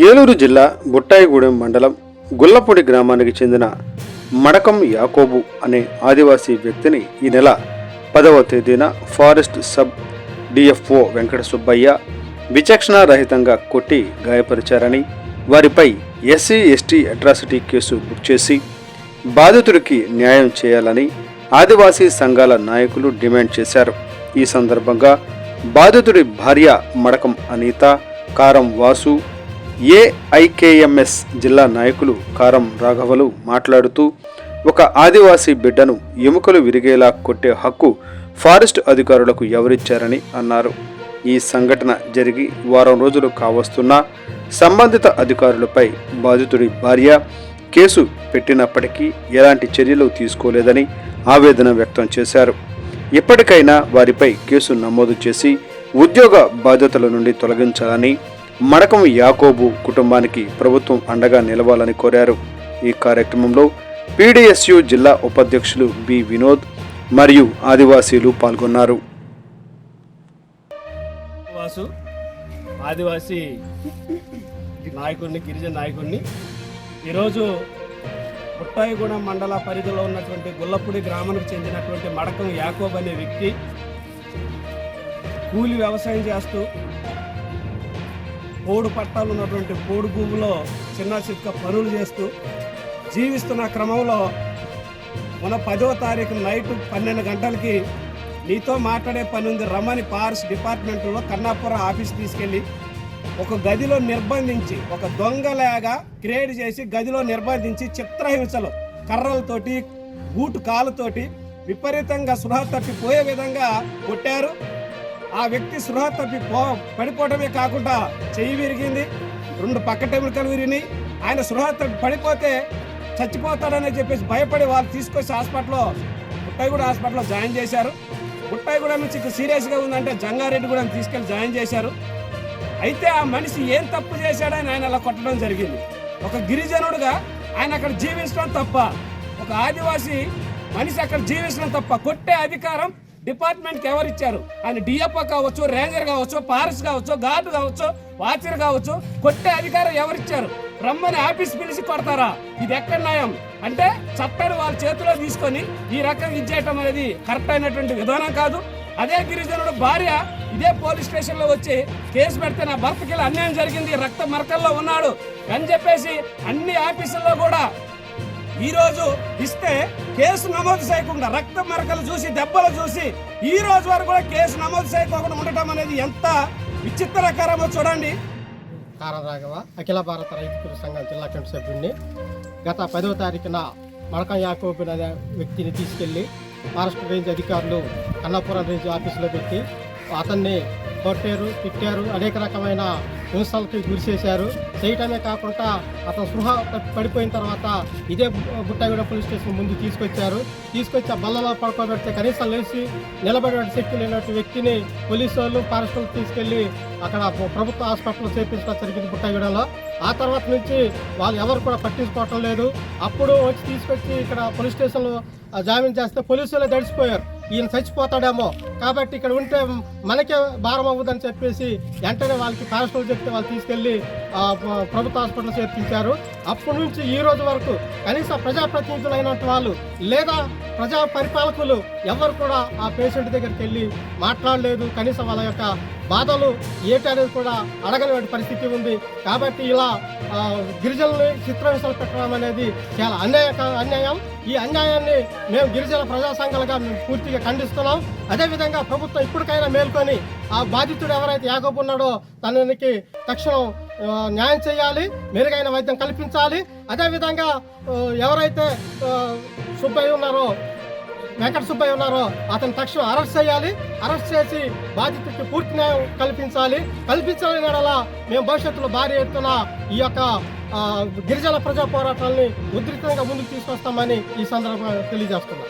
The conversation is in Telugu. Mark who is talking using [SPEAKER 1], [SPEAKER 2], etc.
[SPEAKER 1] ఏలూరు జిల్లా బుట్టాయిగూడెం మండలం గుల్లపూడి గ్రామానికి చెందిన మడకం యాకోబు అనే ఆదివాసీ వ్యక్తిని ఈ నెల 10వ తేదీన forest sub DFO Venkata Subbaiah విచక్షణారహితంగా కొట్టి గాయపరిచారని, వారిపై SC ST atrocity case book చేసి బాధితుడికి న్యాయం చేయాలని ఆదివాసీ సంఘాల నాయకులు డిమాండ్ చేశారు. ఈ సందర్భంగా బాధితుడి భార్య మడకం అనిత, కారం వాసు, ఏఐకేఎంఎస్ జిల్లా నాయకులు కారం రాఘవలు మాట్లాడుతూ, ఒక ఆదివాసీ బిడ్డను ఎముకలు విరిగేలా కొట్టే హక్కు ఫారెస్ట్ అధికారులకు ఎవరిచ్చారని అన్నారు. ఈ సంఘటన జరిగి వారం రోజులు కావస్తున్నా సంబంధిత అధికారులపై బాధితుడి భార్య కేసు పెట్టినప్పటికీ ఎలాంటి చర్యలు తీసుకోలేదని ఆవేదన వ్యక్తం చేశారు. ఇప్పటికైనా వారిపై కేసు నమోదు చేసి ఉద్యోగ బాధ్యతల నుండి తొలగించాలని, మడకం యాకోబు కుటుంబానికి ప్రభుత్వం అండగా నిలవాలని కోరారు. ఈ కార్యక్రమంలో పీడీఎస్యు జిల్లా ఉపాధ్యక్షులు బి వినోద్ మరియు ఆదివాసీలు పాల్గొన్నారు.
[SPEAKER 2] ఆదివాసీ నాయకుడిని, గిరిజన నాయకుడిని ఈరోజు బుట్టాయిగూడెం మండల పరిధిలో ఉన్నటువంటి గుల్లపూడి గ్రామానికి చెందినటువంటి మడకం యాకోబ్ అనే వ్యక్తి కూలి వ్యవసాయం చేస్తూ పోడు పట్టాలు ఉన్నటువంటి పోడు భూమిలో చిన్న చిత్క పనులు చేస్తూ జీవిస్తున్న క్రమంలో మన 10వ తారీఖు నైట్ 12 గంటలకి నీతో మాట్లాడే పని ఉంది రమ్మని ఫారెస్ట్ డిపార్ట్మెంట్లో కన్నాపురం ఆఫీస్ తీసుకెళ్ళి ఒక గదిలో నిర్బంధించి, ఒక దొంగలాగా క్రియేట్ చేసి గదిలో నిర్బంధించి చిత్రహింసలు, కర్రలతోటి, బూటు కాలుతోటి విపరీతంగా సృహ తప్పిపోయే విధంగా కొట్టారు. ఆ వ్యక్తి సృహ తప్పి పడిపోవడమే కాకుండా చెయ్యి విరిగింది, 2 పక్కటెముకలు విరిగినాయి. ఆయన సృహ తప్పి పడిపోతే చచ్చిపోతాడని చెప్పేసి భయపడి వాళ్ళు తీసుకొచ్చి బుట్టాయిగూడెం హాస్పిటల్లో జాయిన్ చేశారు. బుట్టాయిగూడెం నుంచి సీరియస్గా ఉందంటే జంగారెడ్డిగూడెం తీసుకెళ్లి జాయిన్ చేశారు. అయితే ఆ మనిషి ఏం తప్పు చేశాడని ఆయన అలా కొట్టడం జరిగింది. ఒక గిరిజనుడుగా ఆయన అక్కడ జీవించడం తప్ప, ఒక ఆదివాసీ మనిషి అక్కడ జీవించడం తప్ప, కొట్టే అధికారం డిపార్ట్మెంట్కి ఎవరిచ్చారు? ఆయన డిఎఫ్ఓ కావచ్చు, రేంజర్ కావచ్చు, ఫారెస్ట్ కావచ్చు, గార్డు కావచ్చు, వాచర్ కావచ్చు, కొట్టే అధికారం ఎవరిచ్చారు? రమ్మని ఆఫీస్ పిలిచి కొడతారా? ఇది ఎక్కడ న్యాయం? అంటే చట్టాన్ని వాళ్ళ చేతిలో తీసుకొని ఈ రకంగా ఇచ్చేయటం అనేది కరెక్ట్ అయినటువంటి విధానం కాదు. అదే గిరిజనుడు భార్య ఇదే పోలీస్ స్టేషన్లో వచ్చి కేసు పెడితే నా భర్తకి ఇలా అన్యాయం జరిగింది, రక్త మరకల్లో ఉన్నాడు అని చెప్పేసి అన్ని ఆఫీసుల్లో కూడా ఈరోజు ఇస్తే కేసు నమోదు చేయకుండా, రక్త మరకలు చూసి, దెబ్బలు చూసి ఈ రోజు వరకు కూడా కేసు నమోదు చేయకుండా ఉండటం అనేది ఎంత విచిత్రకరమో చూడండి.
[SPEAKER 3] కారం రాఘవ, అఖిల భారత రైతు సంఘం జిల్లా కమిటీ సభ్యుడిని. గత 10వ తారీఖున మడకం యాకోబు అనే వ్యక్తిని తీసుకెళ్లి ఫారెస్ట్ రేంజ్ అధికారులు కన్నాపురం రేంజ్ ఆఫీసులో పెట్టి అతన్ని కొట్టారు, తిట్టారు, అనేక రకమైన హింసలకి గురి చేశారు. చేయటమే కాకుండా అతను స్పృహ పడిపోయిన తర్వాత ఇదే బుట్టాయిగూడెం పోలీస్ స్టేషన్ ముందు తీసుకొచ్చి ఆ బల్లలో పడుకోబెడితే కనీసం లేచి నిలబడే శక్తి లేనటువంటి వ్యక్తిని పోలీసు వాళ్ళు, ఫారెస్ట్ వాళ్ళు తీసుకెళ్లి అక్కడ ప్రభుత్వ హాస్పిటల్లో చేర్పించడం జరిగింది బుట్టాయిగూడెంలో. ఆ తర్వాత నుంచి వాళ్ళు ఎవరు కూడా పట్టించుకోవటం లేదు. అప్పుడు వచ్చి తీసుకొచ్చి ఇక్కడ పోలీస్ స్టేషన్లో జామీన్ చేస్తే పోలీసులే దడిచిపోయారు, ఈయన చచ్చిపోతాడేమో కాబట్టి ఇక్కడ ఉంటే మనకే భారం అవ్వదని చెప్పేసి వెంటనే వాళ్ళకి ఫారెస్ట్ వాళ్ళు చెప్తే వాళ్ళు తీసుకెళ్లి ప్రభుత్వ హాస్పిటల్ చేర్పించారు. అప్పటి నుంచి ఈ రోజు వరకు కనీసం ప్రజాప్రతినిధులైనటువంటి వాళ్ళు లేదా ప్రజా పరిపాలకులు ఎవరు కూడా ఆ పేషెంట్ దగ్గరికి వెళ్ళి మాట్లాడలేదు. కనీసం వాళ్ళ యొక్క బాధలు ఏంటి అనేది కూడా అడగలేని పరిస్థితి ఉంది. కాబట్టి ఇలా గిరిజనుల్ని చిత్రహింసలు పెట్టడం అనేది చాలా అన్యాయం. ఈ అన్యాయాన్ని మేము గిరిజన ప్రజా సంఘాలుగా మేము పూర్తిగా ఖండిస్తున్నాం. అదేవిధంగా ప్రభుత్వం ఇప్పటికైనా మేల్కొని ఆ బాధితుడు ఎవరైతే యాకోబు ఉన్నాడో తనకి తక్షణం న్యాయం చేయాలి, మెరుగైన వైద్యం కల్పించాలి. అదేవిధంగా ఎవరైతే సుబ్బయ్య ఉన్నారో, వెంకట సుబ్బయ్య ఉన్నారో అతను తక్షణం అరెస్ట్ చేయాలి. అరెస్ట్ చేసి బాధితుడికి పూర్తి న్యాయం కల్పించాలని ఎడలా మేము భవిష్యత్తులో భారీ ఎత్తున ఈ యొక్క గిరిజన ప్రజా పోరాటాలని ఉధృతంగా ముందుకు తీసుకొస్తామని ఈ సందర్భంగా తెలియజేస్తున్నాం.